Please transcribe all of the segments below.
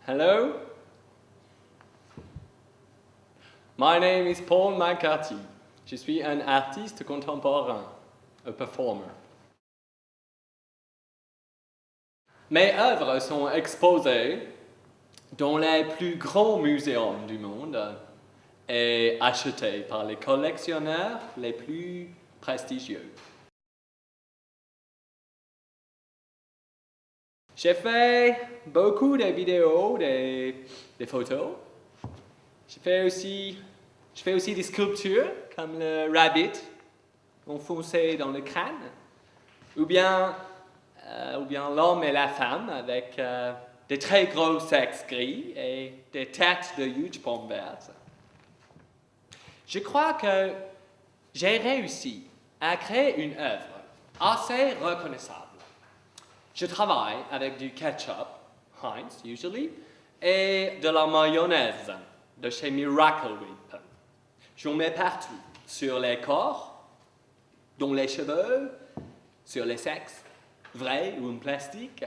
Hello. My name is Paul McCarthy. Je suis un artiste contemporain, a performer. Mes œuvres sont exposées dans les plus grands muséums du monde et achetées par les collectionneurs les plus prestigieux. J'ai fait beaucoup de vidéos, des photos. Je fais aussi des sculptures comme le rabbit enfoncé dans le crâne, ou bien l'homme et la femme avec des très gros sexes gris et des têtes de huge pommes vertes. Je crois que j'ai réussi à créer une œuvre assez reconnaissable. Je travaille avec du ketchup, Heinz usually, et de la mayonnaise de chez Miracle Whip. J'en mets partout, sur les corps, dans les cheveux, sur les sexes, vrais ou en plastique.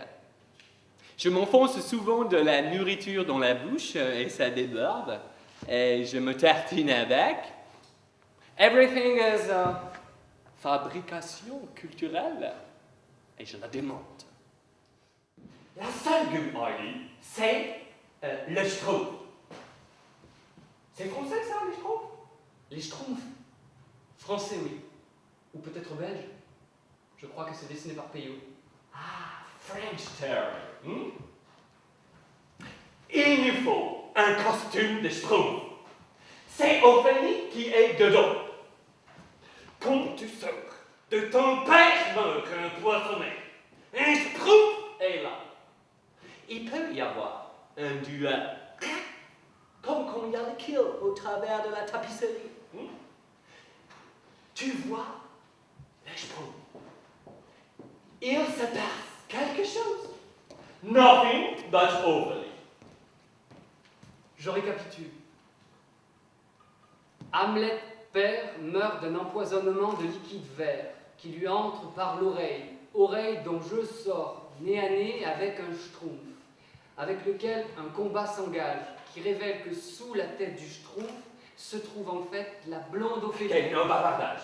Je m'enfonce souvent de la nourriture dans la bouche et ça déborde, et je me tartine avec. Everything is fabrication culturelle, et je la démonte. La seule Heidi, c'est le Schtroumpf. C'est français ça, les Schtroumpfs? Les Schtroumpfs? Français, oui. Ou peut-être belge. Je crois que c'est dessiné par Peyo. Ah, French Terry. Il nous faut un costume de Schtroumpf. C'est Ophélie qui est dedans. Quand tu sors de ton père meurt un poissonnet, un Schtroumpf est là. Il peut y avoir un duel. Comme quand il y a le kill au travers de la tapisserie. Tu vois, les Schtroumpfs. Il se passe quelque chose. Nothing but Ophélie. Je récapitule. Hamlet père meurt d'un empoisonnement de liquide vert qui lui entre par l'oreille, oreille dont je sors nez à nez avec un Schtroumpf, avec lequel un combat s'engage, qui révèle que sous la tête du Schtroumpf se trouve en fait la blonde Ophélie. Et non bavardage.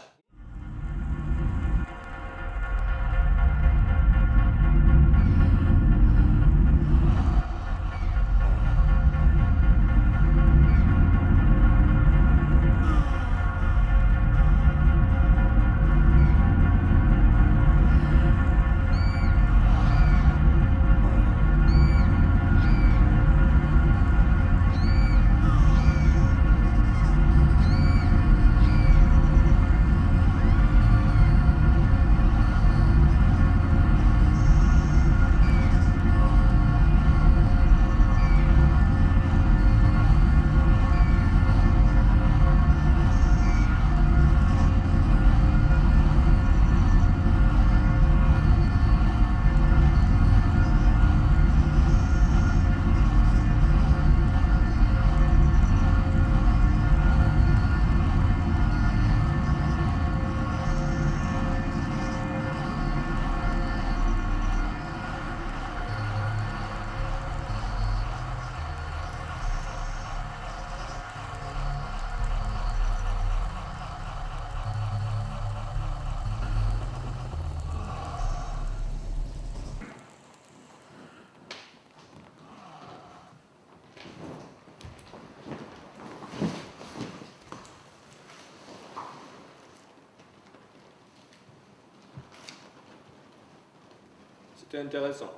C'était intéressant.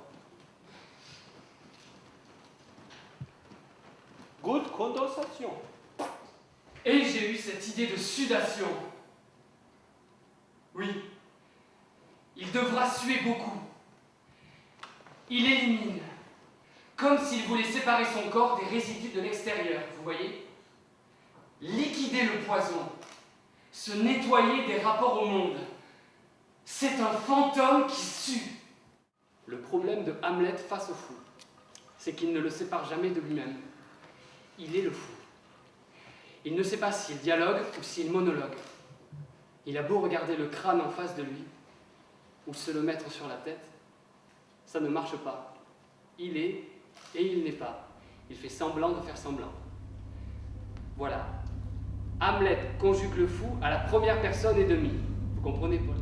Good condensation. Et j'ai eu cette idée de sudation. Oui, il devra suer beaucoup. Il élimine, comme s'il voulait séparer son corps des résidus de l'extérieur, vous voyez? Liquider le poison, se nettoyer des rapports au monde. C'est un fantôme qui sue. Le problème de Hamlet face au fou, c'est qu'il ne le sépare jamais de lui-même. Il est le fou. Il ne sait pas s'il dialogue ou s'il monologue. Il a beau regarder le crâne en face de lui, ou se le mettre sur la tête, ça ne marche pas. Il est et il n'est pas. Il fait semblant de faire semblant. Voilà. Hamlet conjugue le fou à la première personne et demie. Vous comprenez, Paul?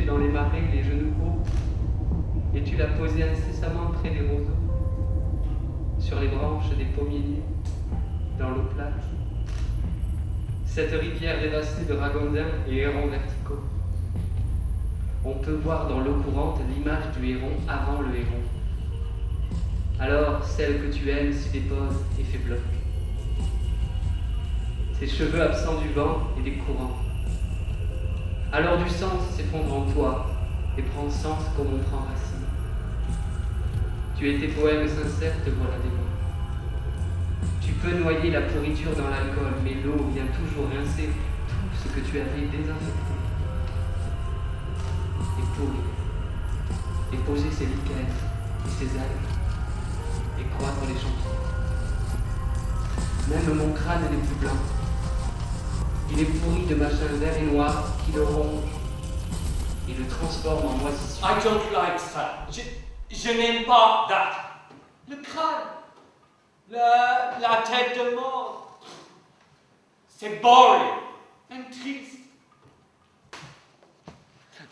Dans les marais, les genoux hauts, et tu l'as posé incessamment près des roseaux, sur les branches des pommiers nus, dans l'eau plate. Cette rivière dévastée de ragondins et hérons verticaux. On peut voir dans l'eau courante l'image du héron avant le héron. Alors celle que tu aimes s'y dépose et fait bloc. Ses cheveux absents du vent et des courants. Alors du sens s'effondre en toi et prend sens comme on prend racine. Tu es tes poèmes sincères, te voilà des mots. Tu peux noyer la pourriture dans l'alcool, mais l'eau vient toujours rincer tout ce que tu avais désinfecté. Et pourrir, et poser ses lichens et ses algues, et croître les champignons. Même mon crâne n'est plus blanc. Il est pourri de machins verts et noirs qui le rongent et le transforment en moisissure. I don't like ça. Je n'aime pas ça. Le crâne, la tête de mort. C'est boring et triste.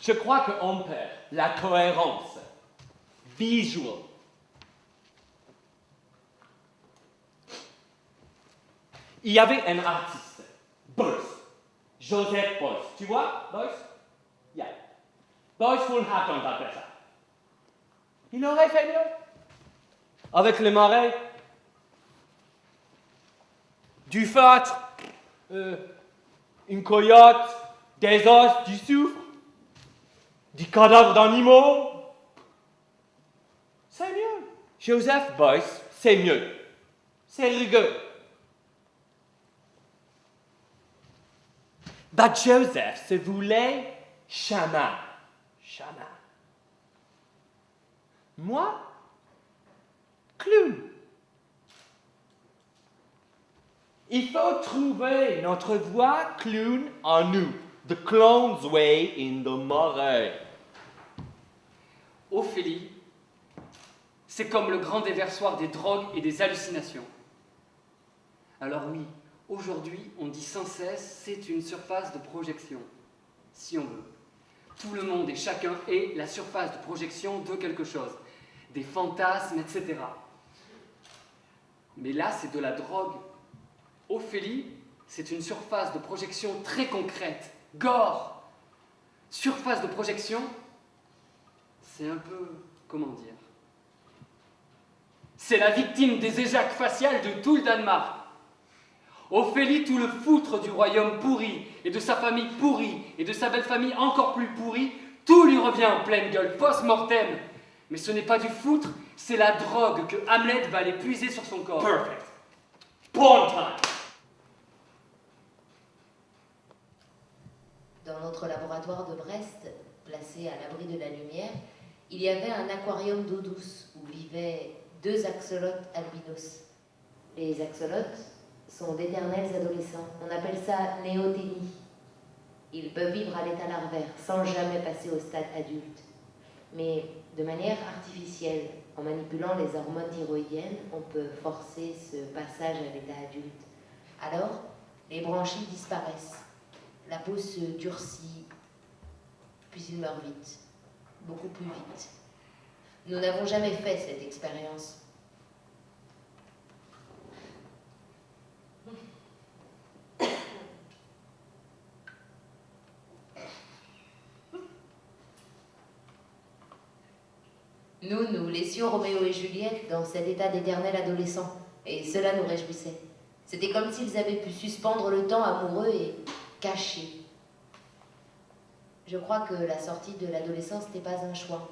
Je crois qu'on perd la cohérence visuelle. Il y avait un artiste. Beuys, Joseph Beuys, tu vois, Beuys? Yeah. Beuys will have done that better. Il aurait fait mieux. Avec les marais, du feutre, une coyote, des os, du soufre, des cadavres d'animaux. C'est mieux. Joseph Beuys, c'est mieux. C'est rigueux. But Joseph se voulait chaman. Chaman. Moi, clown. Il faut trouver notre voix clown en nous. The clown's way in the marais. Ophélie, c'est comme le grand déversoir des drogues et des hallucinations. Alors oui, aujourd'hui, on dit sans cesse, c'est une surface de projection, si on veut. Tout le monde et chacun est la surface de projection de quelque chose, des fantasmes, etc. Mais là, c'est de la drogue. Ophélie, c'est une surface de projection très concrète, gore. Surface de projection, c'est un peu, comment dire, c'est la victime des éjacs faciales de tout le Danemark. Ophélie, tout le foutre du royaume pourri, et de sa famille pourrie, et de sa belle famille encore plus pourrie, tout lui revient en pleine gueule, post-mortem. Mais ce n'est pas du foutre, c'est la drogue que Hamlet va aller puiser sur son corps. Perfect. Porn time. Dans notre laboratoire de Brest, placé à l'abri de la lumière, il y avait un aquarium d'eau douce où vivaient 2 axolotes albinos. Les axolotes sont d'éternels adolescents. On appelle ça néothénie. Ils peuvent vivre à l'état larvaire sans jamais passer au stade adulte. Mais de manière artificielle, en manipulant les hormones thyroïdiennes, on peut forcer ce passage à l'état adulte. Alors, les branchies disparaissent. La peau se durcit, puis ils meurent vite, beaucoup plus vite. Nous n'avons jamais fait cette expérience. Nous laissions Roméo et Juliette dans cet état d'éternel adolescent, et cela nous réjouissait. C'était comme s'ils avaient pu suspendre le temps amoureux et caché. Je crois que la sortie de l'adolescence n'est pas un choix.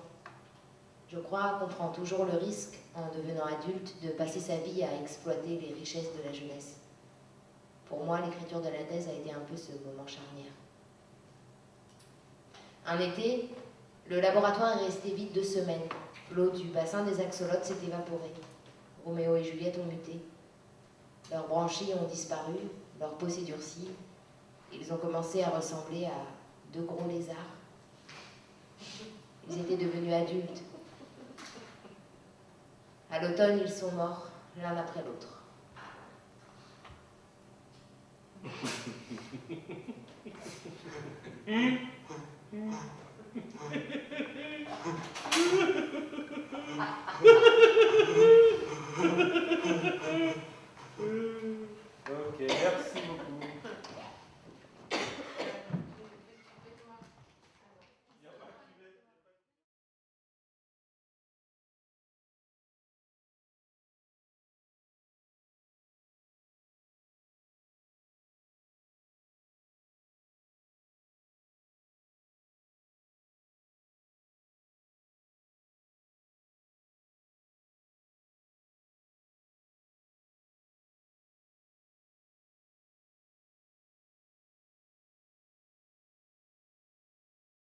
Je crois qu'on prend toujours le risque, en devenant adulte, de passer sa vie à exploiter les richesses de la jeunesse. Pour moi, l'écriture de la thèse a été un peu ce moment charnière. Un été, le laboratoire est resté vide 2 semaines. L'eau du bassin des axolotes s'est évaporée. Roméo et Juliette ont muté. Leurs branchies ont disparu, leur peau s'est durcie. Ils ont commencé à ressembler à 2 gros lézards. Ils étaient devenus adultes. À l'automne, ils sont morts, l'un après l'autre.